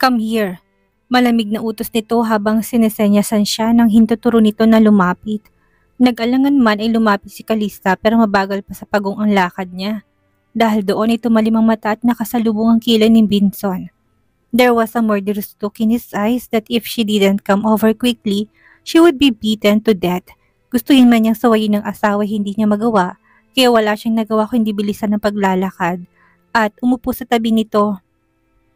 Come here. Malamig na utos nito habang sinesenyasan siya ng hintuturo nito na lumapit. Nag-alangan man ay lumapit si Calista pero mabagal pa sa pagong ang lakad niya. Dahil doon ay tumalim ang mata at nakasalubong ang kilay ni Vinson. There was a murderous look in his eyes that if she didn't come over quickly, she would be beaten to death. Gustuhin man niyang sawayin ng asawa hindi niya magawa, kaya wala siyang nagawa kundi bilisan ng paglalakad. At umupo sa tabi nito.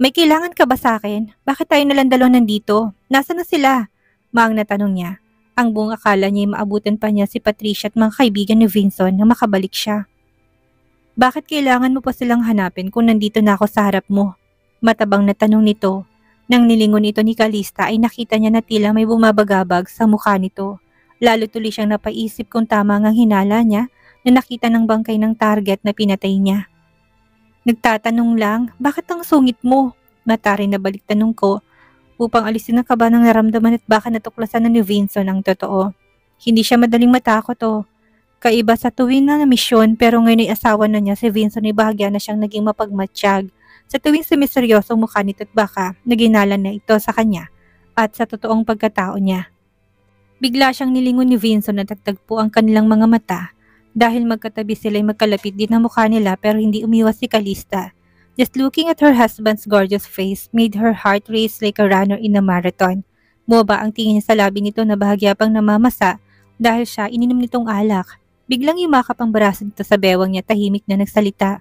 May kailangan ka ba sa akin? Bakit tayo nalang dalawa nandito? Nasaan na sila? Maang natanong niya. Ang buong akala niya ay maabutan pa niya si Patricia at mga kaibigan ni Vinson na makabalik siya. Bakit kailangan mo pa silang hanapin kung nandito na ako sa harap mo? Matabang na tanong nito. Nang nilingon ito ni Calista ay nakita niya na tila may bumabagabag sa mukha nito. Lalo tuloy siyang napaisip kung tama ngang hinala niya na nakita ng bangkay ng target na pinatay niya. Nagtatanong lang, bakit ang sungit mo? Matarin na balik tanong ko upang alisin ang kaba ng naramdaman at baka natuklasan na ni Vinson ang totoo. Hindi siya madaling matakot o. Kaiba sa tuwing na misyon pero ngayon ay asawa na niya si Vinson ay bahagya na siyang naging mapagmatsyag. Sa tuwing sumiseryosong mukha nito at baka naginalan na ito sa kanya at sa totoong pagkatao niya. Bigla siyang nilingon ni Vinson at nagtagpo ang kanilang mga mata. Dahil magkatabi sila'y magkalapit din ang mukha nila pero hindi umiwas si Calista. Just looking at her husband's gorgeous face made her heart race like a runner in a marathon. Bumaba ang tingin niya sa labi nito na bahagya pang namamasa dahil siya ininom nitong alak. Biglang yumakap ang braso nito sa bewang niya tahimik na nagsalita.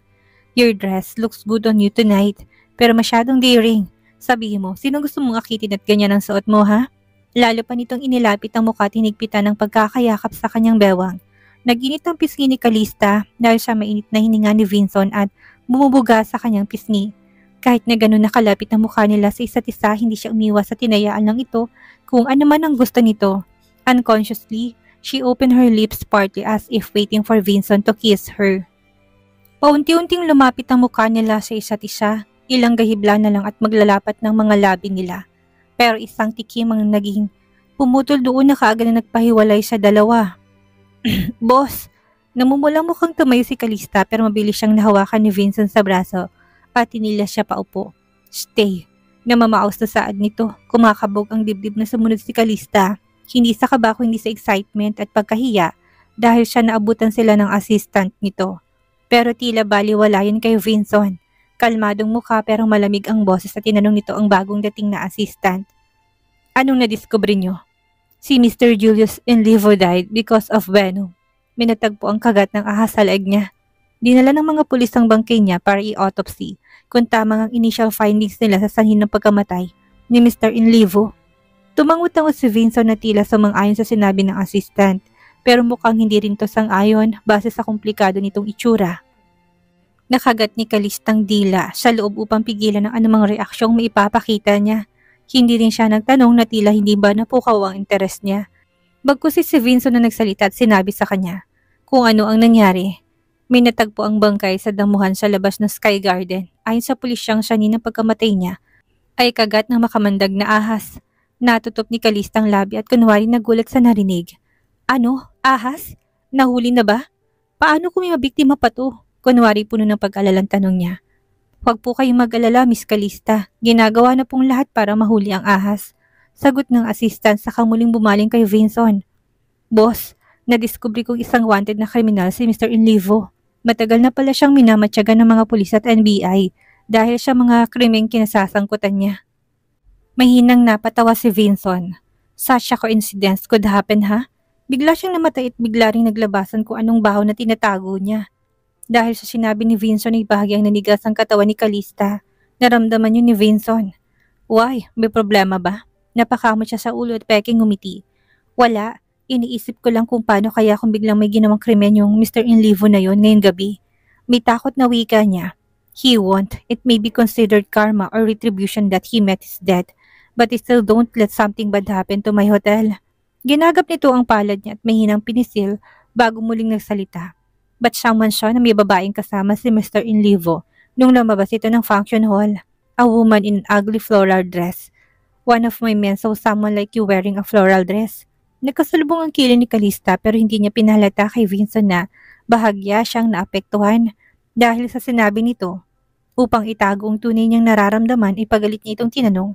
Your dress looks good on you tonight pero masyadong daring. Sabihin mo, sino gusto mong akitin at ganyan ang suot mo ha? Lalo pa nitong inilapit ang mukha at hinigpitan ng pagkakayakap sa kanyang bewang. Nag-init ang pisngi ni Calista dahil sa mainit na hininga ni Vinson at bumubuga sa kanyang pisngi. Kahit na ganun nakalapit ang mukha nila sa isa't isa, hindi siya umiwas sa tinayaan lang ito kung ano man ang gusto nito. Unconsciously, she opened her lips partly as if waiting for Vinson to kiss her. Paunti-unting lumapit ang mukha nila sa isa't isa, ilang gahibla na lang at maglalapat ng mga labi nila. Pero isang tikim ang naging pumutol doon na kaagad na nagpahiwalay sa dalawa. Boss, namumulang mukhang tumayo si Calista pero mabilis siyang nahawakan ni Vincent sa braso at tinilas siya paupo. Stay. Namamaos na saad nito. Kumakabog ang dibdib na sumunod si Calista. Hindi sa kaba kundi sa excitement at pagkahiya dahil siya naabutan sila ng assistant nito. Pero tila baliwala yun kay Vincent. Kalmadong mukha pero malamig ang boses at tinanong nito ang bagong dating na assistant. Anong nadiskubre niyo? Si Mr. Julius Enlevo died because of venom. May natagpo ang kagat ng ahas sa leeg niya. Dinala ng mga pulis ang bangkay niya para i-autopsy kung tama ang initial findings nila sa sanhin ng pagkamatay ni Mr. Enlevo. Tumangot-tangot si Vincent na tila sumang-ayon sa sinabi ng assistant pero mukhang hindi rin to sang-ayon base sa komplikado nitong itsura. Nakagat ni Calistang dila sa loob upang pigilan ng anumang reaksyong maipapakita niya. Hindi rin siya nagtanong na tila hindi ba napukaw ang interes niya. Bagkus si Vinson na nagsalita at sinabi sa kanya kung ano ang nangyari. May natagpo ang bangkay sa damuhan sa labas ng Sky Garden. Ayon sa pulisyang siya ng pagkamatay niya ay kagat ng makamandag na ahas. Natutop ni Calista ang labi at kunwari nagulat sa narinig. Ano? Ahas? Nahuli na ba? Paano kung may mabiktima pa to? Kunwari puno ng pag-alalang tanong niya. Huwag po kayong mag-alala, Miss Calista. Ginagawa na pong lahat para mahuli ang ahas. Sagot ng assistant sa kamuling bumaling kay Vinson. Boss, nadiskubre kong isang wanted na kriminal si Mr. Enlevo. Matagal na pala siyang minamatyagan ng mga pulis at NBI dahil sa mga krimeng kinasasangkutan niya. Mahinang napatawa si Vinson. Such a coincidence could happen ha? Bigla siyang namatay at bigla ring naglabasan kung anong baho na tinatago niya. Dahil sa sinabi ni Vinson ay bahagyang nanigas ang katawan ni Calista. Naramdaman yun ni Vinson. Why? May problema ba? Napakamot siya sa ulo at peking ngumiti. Wala. Iniisip ko lang kung paano kaya kung biglang may ginawang krimen yung Mr. Enlevo na yon ngayong gabi. May takot na wika niya. He won't. It may be considered karma or retribution that he met his death. But I still don't let something bad happen to my hotel. Ginagap nito ang palad niya at may hinang pinisil bago muling nagsalita. But someone saw na may babaeng kasama si Mr. Enlevo nung lumabas ito ng function hall. A woman in an ugly floral dress. One of my men saw someone like you wearing a floral dress. Nagkasalubong ang kilay ni Calista pero hindi niya pinahalata kay Vincent na bahagya siyang naapektuhan dahil sa sinabi nito. Upang itago ang tunay niyang nararamdaman, ipagalit niya itong tinanong.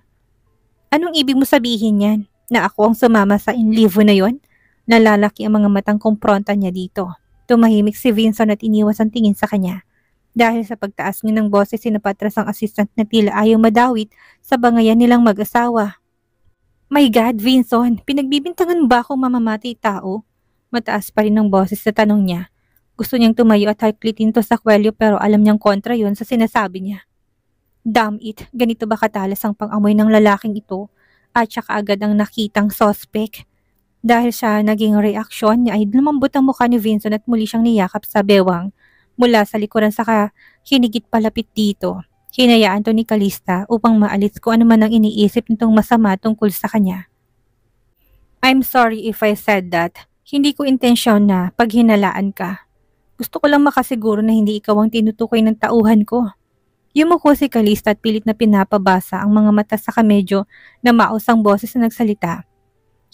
Anong ibig mo sabihin yan? Na ako ang sumama sa inlivo na yon? Nalalaki ang mga matang kumpronta niya dito. Tumahimik si Vincent at iniwas ang tingin sa kanya. Dahil sa pagtaas niya ng boses, sinapatras ang assistant na tila ayaw madawit sa bangayan nilang mag-asawa. My God, Vincent, pinagbibintangan ba akong mamamatay tao? Mataas pa rin ang boses sa tanong niya. Gusto niyang tumayo at haklitin to sa kwelyo pero alam niyang kontra yon sa sinasabi niya. Damn it, ganito ba katalas ang pang-amoy ng lalaking ito? At saka agad ang nakitang suspect. Dahil sa naging reaksyon niya ay lumambot ang mukha ni Vincent at muli siyang niyakap sa bewang. Mula sa likuran saka hinigit palapit dito. Hinayaan to ni Calista upang maalis kung ano man ang iniisip nitong masama tungkol sa kanya. I'm sorry if I said that. Hindi ko intensyon na paghinalaan ka. Gusto ko lang makasiguro na hindi ikaw ang tinutukoy ng tauhan ko. Yumuko si Calista at pilit na pinapabasa ang mga mata sa medyo na mausang boses na nagsalita.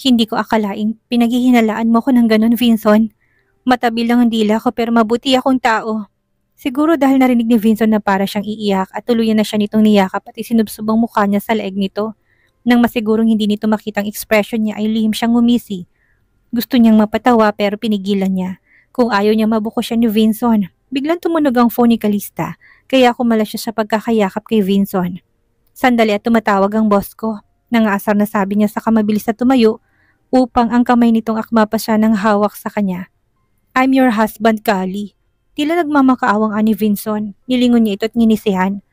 Hindi ko akalaing pinaghihinalaan mo ko ng ganon, Vincent. Matabi lang ang dila ko pero mabuti akong tao. Siguro dahil narinig ni Vincent na para siyang iiyak at tuluyan na siya nitong niyakap at isinubsubang mukha niya sa leeg nito. Nang masigurong hindi nito makitang ekspresyon niya ay lihim siyang ngumisi. Gusto niyang mapatawa pero pinigilan niya. Kung ayaw niya mabuko siya ni Vincent, biglang tumunog ang phone ni Calista, kaya kumala siya sa pagkakayakap kay Vincent. Sandali at tumatawag ang boss ko. Nangaasar na sabi niya sa mabilis na tumayo upang ang kamay nitong akma pa siya ng hawak sa kanya. I'm your husband, Kali. Tila nagmamakaawang ani Vincent. Nilingon niya ito at nginisihan.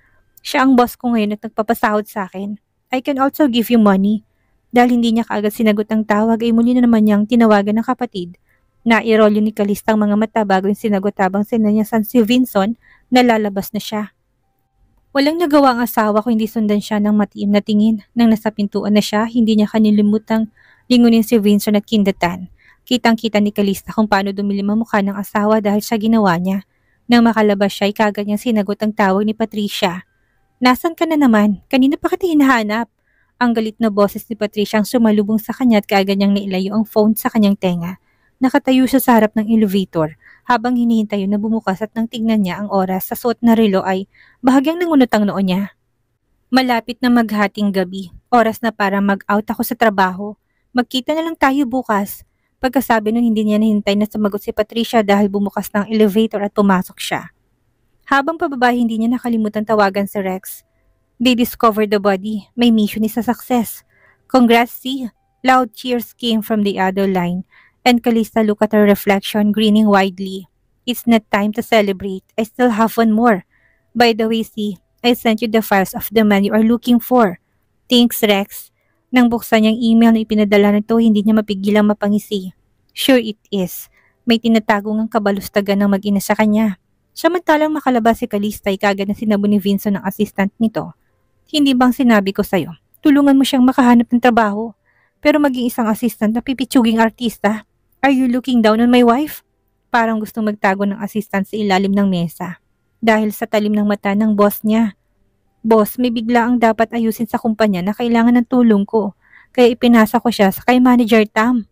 Siya ang boss ko ngayon at nagpapasahod sa akin. I can also give you money. Dahil hindi niya kaagad sinagot ang tawag ay muli na naman niyang tinawagan ng kapatid. Nairolyo ni Calista ang mga mata bago yung sinagot habang sinanyasan si Vincent na lalabas na siya. Walang nagawa ang asawa ko hindi sundan siya ng matiim na tingin. Nang nasa pintuan na siya, hindi niya kanilimutang lingunin si Vincent at kindatan. Kitang-kita ni Calista kung paano dumilim ang mukha ng asawa dahil sa ginawa niya. Nang makalabas siya ay kagad niyang sinagot ang tawag ni Patricia. Nasaan ka na naman? Kanina pa kita hinahanap. Ang galit na boses ni Patricia ang sumalubong sa kanya at kagad niyang nailayo ang phone sa kanyang tenga. Nakatayo siya sa harap ng elevator. Habang hinihintay na bumukas at nang tignan niya ang oras sa suot na relo ay bahagyang nangunot ang noo niya. Malapit na maghating gabi. Oras na para mag-out ako sa trabaho. Magkita na lang tayo bukas. Pagkasabi nun hindi niya nahintay na sumagot si Patricia dahil bumukas ng elevator at pumasok siya. Habang pababa hindi niya nakalimutan tawagan si Rex. They discovered the body. May mission is a success. Congrats, C. Loud cheers came from the other line. And Calista looked at her reflection, grinning widely. It's not time to celebrate. I still have one more. By the way, C, I sent you the files of the man you are looking for. Thanks, Rex. Nang buksan niyang email na ipinadala nito, hindi niya mapigilang mapangisi. Sure it is. May tinatago ngang kabalustagan ng mag-ina sa kanya. Samantalang makalabas si Calista ay kagad na sinabo ni Vincent ng assistant nito. Hindi bang sinabi ko sa'yo, tulungan mo siyang makahanap ng trabaho, pero maging isang assistant na pipitsuging artista? Are you looking down on my wife? Parang gustong magtago ng assistant sa ilalim ng mesa. Dahil sa talim ng mata ng boss niya. Boss, may bigla ang dapat ayusin sa kumpanya na kailangan ng tulong ko. Kaya ipinasa ko siya sa kay Manager Tam.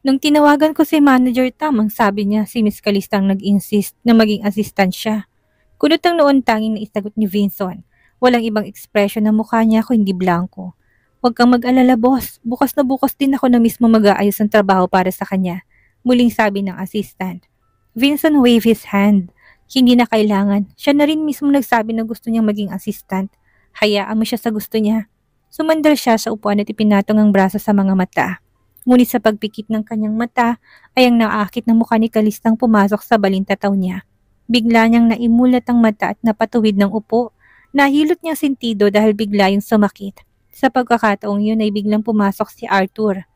Nung tinawagan ko si Manager Tam, ang sabi niya si Miss Calista ang nag-insist na maging assistant siya. Kunot ang noon tanging na isagot ni Vincent. Walang ibang ekspresyon ng mukha niya kundi blanco. Huwag kang mag-alala, boss. Bukas na bukas din ako na mismo mag-aayos ng trabaho para sa kanya. Muling sabi ng assistant. Vincent waved his hand. Hindi na kailangan. Siya na rin mismo nagsabi na gusto niyang maging assistant. Hayaan mo siya sa gusto niya. Sumandal siya sa upuan at ipinatong ang braso sa mga mata. Ngunit sa pagpikit ng kanyang mata ay ang naakit ng mukha ni Calistang pumasok sa balintataw niya. Bigla niyang naimulat ang mata at napatuwid ng upo. Nahilot niyang sentido dahil bigla yung sumakit. Sa pagkakataong yun ay biglang pumasok si Arthur.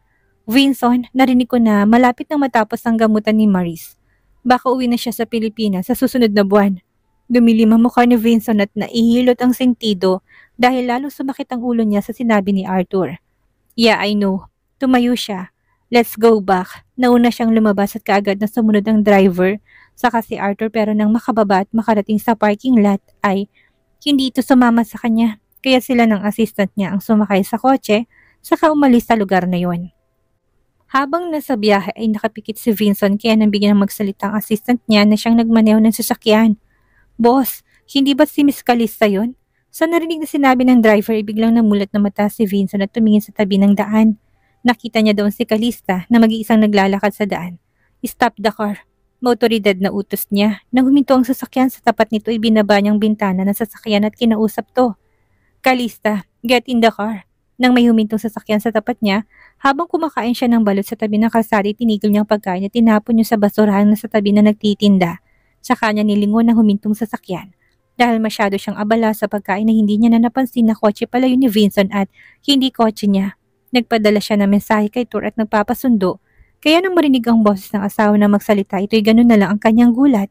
Vincent, narinig ko na malapit nang matapos ang gamutan ni Maris. Baka uwi na siya sa Pilipinas sa susunod na buwan. Dumilim ang mukha ni Vincent at naihilot ang sentido dahil lalo sumakit ang ulo niya sa sinabi ni Arthur. Yeah, I know. Tumayo siya. Let's go back. Nauna siyang lumabas at kaagad na sumunod ang driver. Saka si Arthur pero nang makababa at makarating sa parking lot ay hindi ito sumama sa kanya. Kaya sila ng assistant niya ang sumakay sa kotse saka umalis sa lugar na yon. Habang nasa biyahe ay nakapikit si Vincent kaya nabigyan ng magsalita ang assistant niya na siyang nagmaneho ng sasakyan. Boss, Hindi ba si Miss Calista yun? Sa narinig na sinabi ng driver ay biglang namulat na mata si Vincent at tumingin sa tabi ng daan. Nakita niya doon si Calista na mag-iisang naglalakad sa daan. Stop the car. Motoridad na utos niya. Nang huminto ang sasakyan sa tapat nito ay binaba niyang bintana ng sasakyan at kinausap to. Calista, get in the car. Nang may humintong sasakyan sa tapat niya, habang kumakain siya ng balot sa tabi ng kalsada, tinigil niyang pagkain at tinapon niya sa basurahan na sa tabi na nagtitinda. Saka niya nilingon ng humintong sasakyan. Dahil masyado siyang abala sa pagkain na hindi niya na napansin na kotse pala yun ni Vincent at hindi kotse niya. Nagpadala siya ng mensahe kay Tour at nagpapasundo. Kaya nang marinig ang boses ng asawa na magsalita, ito'y ganun na lang ang kanyang gulat.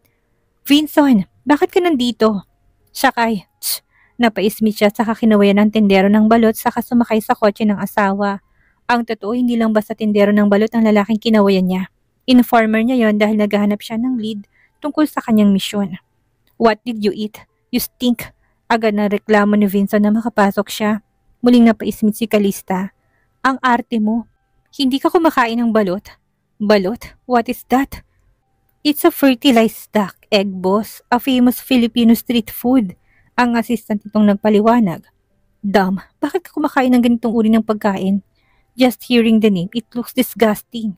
Vincent, bakit ka nandito? Sakay. Napaismit siya saka kinawayan ng tendero ng balot saka sumakay sa kotse ng asawa. Ang totoo, hindi lang basta tendero ng balot ang lalaking kinawayan niya. Informer niya yon dahil naghahanap siya ng lead tungkol sa kanyang misyon. What did you eat? You stink. Agad na reklamo ni Vincent na makapasok siya. Muling napaismit si Calista. Ang arte mo. Hindi ka kumakain ng balot? Balot? What is that? It's a fertilized duck egg, boss. A famous Filipino street food. Ang assistant nitong nagpaliwanag. Dumb, bakit ka kumakain ng ganitong uri ng pagkain? Just hearing the name, it looks disgusting.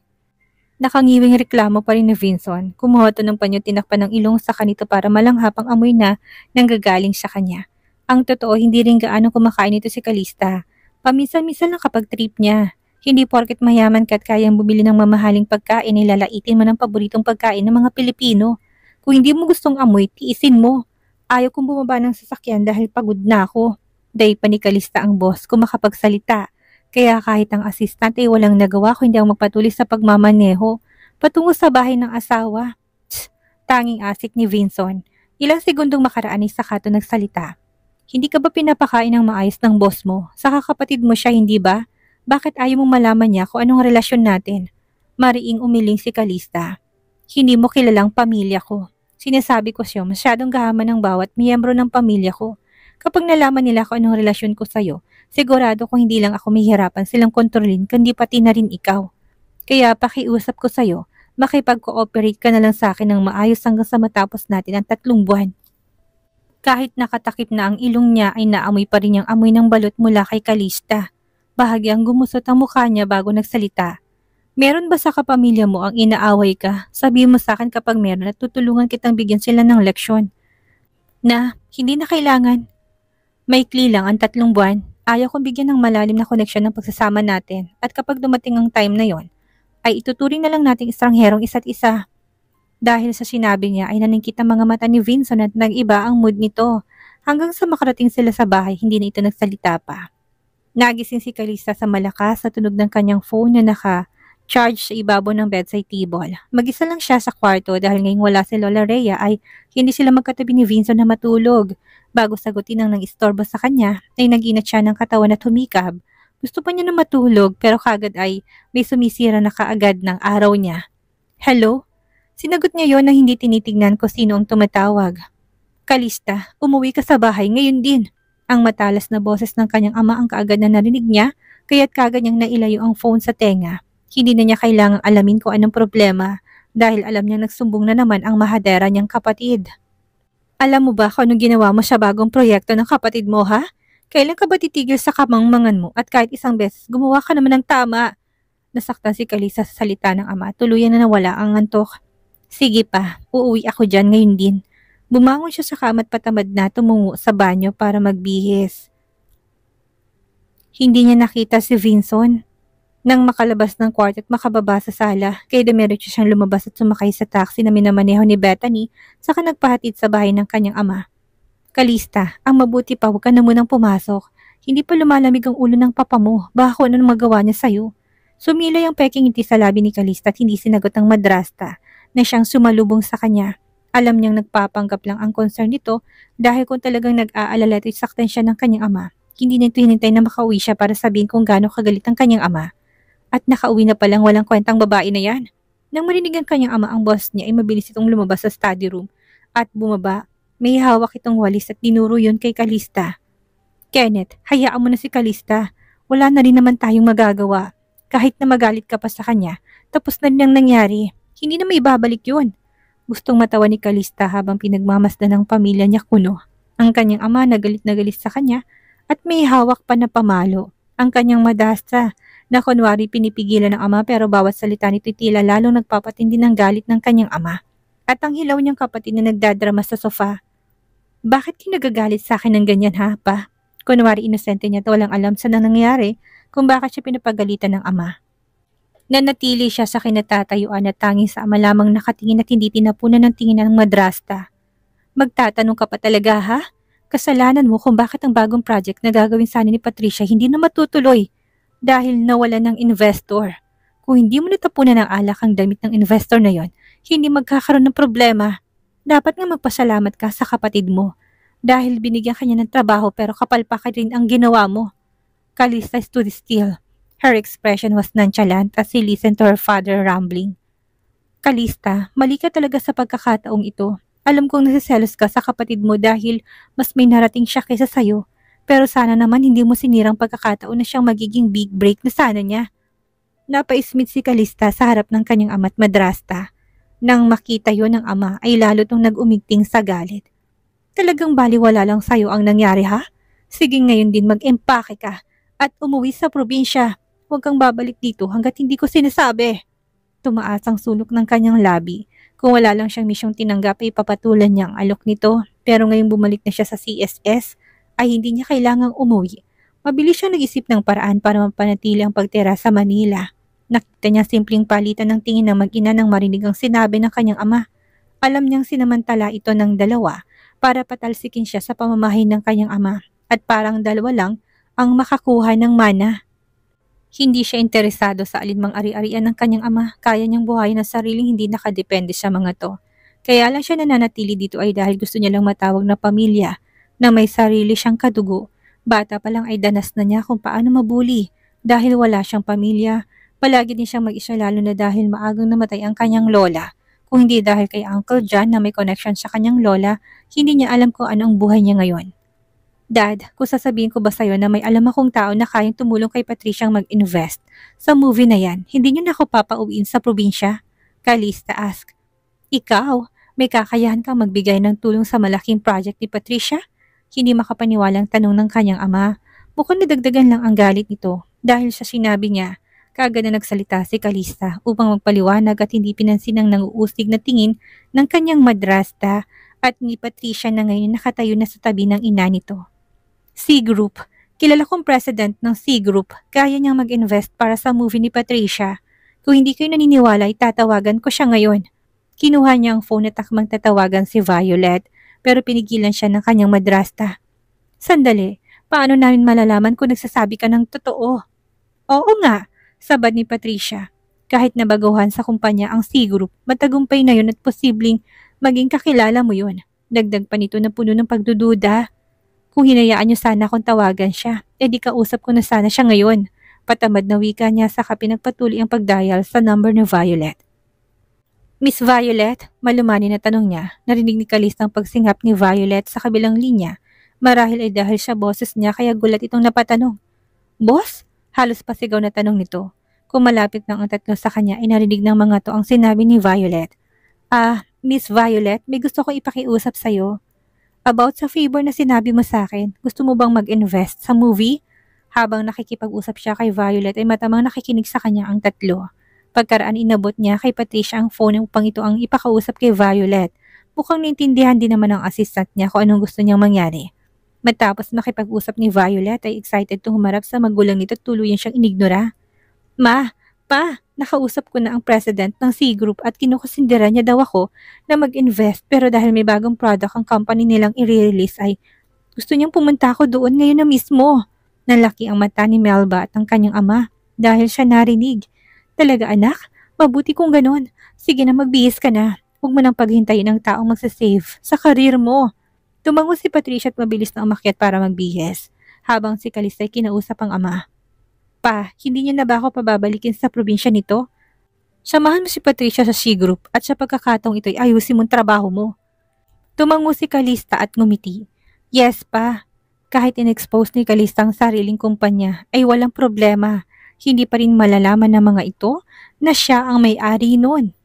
Nakangiwing reklamo pa rin ni Vincent. Kumuha to ng panyo, tinakpan ng ilong sa kanito para malanghap ang amoy na nanggagaling sa kanya. Ang totoo, hindi rin gaano kumakain ito si Calista. Paminsan-minsan lang kapag trip niya. Hindi porket mayaman ka at kayang bumili ng mamahaling pagkain, ilalaitin mo ng paboritong pagkain ng mga Pilipino. Kung hindi mo gustong amoy, tiisin mo. Ayaw kong bumaba ng sasakyan dahil pagod na ako. Dahil pa ni Calista ang boss kung makapagsalita. Kaya kahit ang assistant ay walang nagawa kung hindi ang magpatuloy sa pagmamaneho. Patungo sa bahay ng asawa. Tanging asik ni Vincent. Ilang segundong makaraan ay saka to nagsalita. Hindi ka ba pinapakain ng maayos ng boss mo? Saka kapatid mo siya, hindi ba? Bakit ayaw mong malaman niya kung anong relasyon natin? Mariing umiling si Calista. Hindi mo kilalang pamilya ko. Sinasabi ko siya, masyadong gahaman ng bawat miyembro ng pamilya ko. Kapag nalaman nila kung anong relasyon ko sa'yo, sigurado kung hindi lang ako mahihirapan silang kontrolin, kundi pati na rin ikaw. Kaya pakiusap ko sa'yo, makipag-cooperate ka na lang sa akin ng maayos hanggang sa matapos natin ang 3 buwan. Kahit nakatakip na ang ilong niya ay naamoy pa rin yung amoy ng balot mula kay Calista. Bahagyang gumusot ang mukha niya bago nagsalita. Meron ba sa kapamilya mo ang inaaway ka? Sabihin mo sa akin kapag meron at tutulungan kitang bigyan sila ng leksyon. Na, hindi na kailangan. Maikli lang ang 3 buwan. Ayaw kong bigyan ng malalim na koneksyon ng pagsasama natin at kapag dumating ang time na yon, ay ituturing na lang nating estrangherong isa't isa. Dahil sa sinabi niya ay naningkit ang mga mata ni Vincent at nag-iba ang mood nito. Hanggang sa makarating sila sa bahay, hindi na ito nagsalita pa. Nagising si Calista sa malakas sa tunog ng kanyang phone na naka-charge sa ibabaw ng bedside table. Mag-isa lang siya sa kwarto dahil ngayong wala si Lola Rhea ay hindi sila magkatabi ni Vincent na matulog. Bago sagutin ang nang-istorbo sa kanya, ay nag-inat siya ng katawan at humikab. Gusto pa niya na matulog pero kagad ay may sumisira na kaagad ng araw niya. Hello? Sinagot niya yon na hindi tinitignan ko sino ang tumatawag. Calista, umuwi ka sa bahay ngayon din. Ang matalas na boses ng kanyang ama ang kaagad na narinig niya, kaya't kagad niyang nailayo ang phone sa tenga. Hindi na niya kailangang alamin kung anong problema dahil alam niya nagsumbong na naman ang mahadera niyang kapatid. Alam mo ba kung anong ginawa mo sa bagong proyekto ng kapatid mo, ha? Kailan ka ba titigil sa kamangmangan mo at kahit isang beses gumawa ka naman ng tama? Nasaktan si Calista sa salita ng ama, tuluyan na nawala ang antok. Sige pa, uuwi ako dyan ngayon din. Bumangon siya sa kama at patamad na tumungo sa banyo para magbihis. Hindi niya nakita si Vincent. Nang makalabas ng kwarto at makababa sa sala, kaya dumiretso siyang lumabas at sumakay sa taxi na minamaneho ni Bethany saka nagpahatid sa bahay ng kanyang ama. Calista, ang mabuti pa huwag ka na munang pumasok. Hindi pa lumalamig ang ulo ng papa mo, baka kung anong magawa niya sa'yo. Sumilay ang peking ngiti sa labi ni Calista at hindi sinagot ang madrasta na siyang sumalubong sa kanya. Alam niyang nagpapanggap lang ang concern nito dahil kung talagang nag-aalala at saktan siya ng kanyang ama, hindi na ito hinintay na makauwi siya para sabihin kung gaano kagalit ang kanyang ama. At nakauwi na palang walang kwentang babae na yan. Nang marinig ang kanyang ama ang boss niya ay mabilis itong lumabas sa study room at bumaba. May hawak itong walis at dinuro yun kay Calista. Kenneth, hayaan mo na si Calista. Wala na rin naman tayong magagawa. Kahit na magalit ka pa sa kanya, tapos na rin ang nangyari. Hindi na may babalik yun. Gustong matawa ni Calista habang pinagmamasdan ng pamilya niya kuno. Ang kanyang ama na galit sa kanya at may hawak pa na pamalo. Ang kanyang madrasta na kunwari pinipigilan ng ama pero bawat salita nito'y tila lalong nagpapatindi ng galit ng kanyang ama. At ang hilaw niyang kapatid na nagdadrama sa sofa. Bakit kinagagalit sa akin ng ganyan ha, pa? Kunwari inosente niya at walang alam sa nangyayari kung bakit siya pinapagalitan ng ama. Nanatili siya sa kinatatayuan at tanging sa ama lamang nakatingin at hindi tinapunan ng tingin ng madrasta. Magtatanong ka pa talaga ha? Kasalanan mo kung bakit ang bagong project na gagawin sana ni Patricia hindi na matutuloy dahil nawala ng investor. Kung hindi mo natapunan ng alak ang damit ng investor na yon, hindi magkakaroon ng problema. Dapat nga magpasalamat ka sa kapatid mo dahil binigyan kanya ng trabaho pero kapalpakan rin ang ginawa mo. Calista stood still. Her expression was nonchalant as she listened to her father rambling. Calista, mali ka talaga sa pagkakataong ito. Alam kong nasiselos ka sa kapatid mo dahil mas may narating siya kaysa sayo. Pero sana naman hindi mo sinirang pagkakataon na siyang magiging big break na sana niya. Napaismit si Calista sa harap ng kanyang ama't madrasta. Nang makita yon ng ama ay lalo tong nag-umigting sa galit. Talagang baliwala lang sayo ang nangyari ha? Sige ngayon din mag-empake ka at umuwi sa probinsya. Huwag kang babalik dito hanggat hindi ko sinasabi. Tumaas ang sulok ng kanyang labi. Kung wala lang siyang misyong tinanggap ay papatulan niya ang alok nito. Pero ngayong bumalik na siya sa CSS ay hindi niya kailangang umuwi. Mabilis siyang nag-isip ng paraan para mapanatili ang pagtira sa Manila. Nakita niya simpleng palitan ng tingin ng mag-ina nang marinig ang sinabi ng kanyang ama. Alam niyang sinamantala ito ng dalawa para patalsikin siya sa pamamahay ng kanyang ama at parang dalawa lang ang makakuha ng mana. Hindi siya interesado sa alinmang ari-arian ng kanyang ama. Kaya niyang buhayin ang sariling hindi nakadepende sa mga to. Kaya lang siya nananatili dito ay dahil gusto niya lang matawag na pamilya na may sarili siyang kadugo. Bata pa lang ay danas na niya kung paano mabuli dahil wala siyang pamilya. Palagi din siyang mag-isa lalo na dahil maagang namatay ang kanyang lola. Kung hindi dahil kay Uncle John na may connection sa kanyang lola, hindi niya alam kung ano ang buhay niya ngayon. Dad, kung sasabihin ko ba sa'yo na may alam akong tao na kayang tumulong kay Patriciang mag-invest sa movie na yan, hindi niyo na ako papauwiin sa probinsya? Calista asked. Ikaw, may kakayahan kang magbigay ng tulong sa malaking project ni Patricia? Hindi makapaniwalang tanong ng kanyang ama. Mukhang nadagdagan lang ang galit nito dahil sa sinabi niya. Kaagad na nagsalita si Calista upang magpaliwanag at hindi pinansin ang nanguusig na tingin ng kanyang madrasta at ni Patricia na ngayon nakatayo na sa tabi ng ina nito. C Group. Kilala kong president ng C Group. Kaya niyang mag-invest para sa movie ni Patricia. Kung hindi kayo naniniwala, itatawagan ko siya ngayon. Kinuha niya ang phone at takmang tatawagan si Violet, pero pinigilan siya ng kanyang madrasta. Sandali, paano namin malalaman kung nagsasabi ka ng totoo? Oo nga, sabad ni Patricia. Kahit nabaguhan sa kumpanya ang C Group, matagumpay na yun at posibleng maging kakilala mo yun. Dagdag pa nito na puno ng pagdududa. Kung hinayaan niyo sana akong tawagan siya, edi kausap ko na sana siya ngayon. Patamad na wika niya saka pinagpatuloy ang pagdial sa number ni Violet. Miss Violet, malumani na tanong niya. Narinig ni Calista ang pagsingap ni Violet sa kabilang linya. Marahil ay dahil siya boses niya kaya gulat itong napatanong. Boss? Halos pasigaw na tanong nito. Kung malapit lang ang tatlo sa kanya ay narinig ng mga to ang sinabi ni Violet. Miss Violet, may gusto kong ipakiusap sa'yo. About sa favor na sinabi mo sa akin, gusto mo bang mag-invest sa movie? Habang nakikipag-usap siya kay Violet ay matamang nakikinig sa kanya ang tatlo. Pagkaraan inabot niya kay Patricia ang phone upang ito ang ipakausap kay Violet. Mukhang naintindihan din naman ng assistant niya kung anong gusto niyang mangyari. Matapos makipag-usap ni Violet ay excited to humarap sa magulang nito at tuluyan siyang inignora. Ma, pa, nakausap ko na ang president ng C Group at kinukonsindera niya daw ako na mag-invest pero dahil may bagong product ang company nilang i-release ay gusto niyang pumunta ako doon ngayon na mismo. Nalaki ang mata ni Melba at ang kanyang ama dahil siya narinig. Talaga anak, mabuti kung ganon. Sige na magbihis ka na. Huwag mo nang paghintayin ng taong magsasave sa karir mo. Tumango si Patricia at mabilis na umakyat para magbihis habang si Calista ay kinausap ang ama. Pa, hindi niya na ba ako pababalikin sa probinsya nito? Samahan mo si Patricia sa C Group at sa pagkakataong ito'y ayusin mong trabaho mo. Tumango si Calista at ngumiti. Yes pa, kahit in-expose ni Calista ang sariling kumpanya ay walang problema. Hindi pa rin malalaman ng mga ito na siya ang may-ari nun.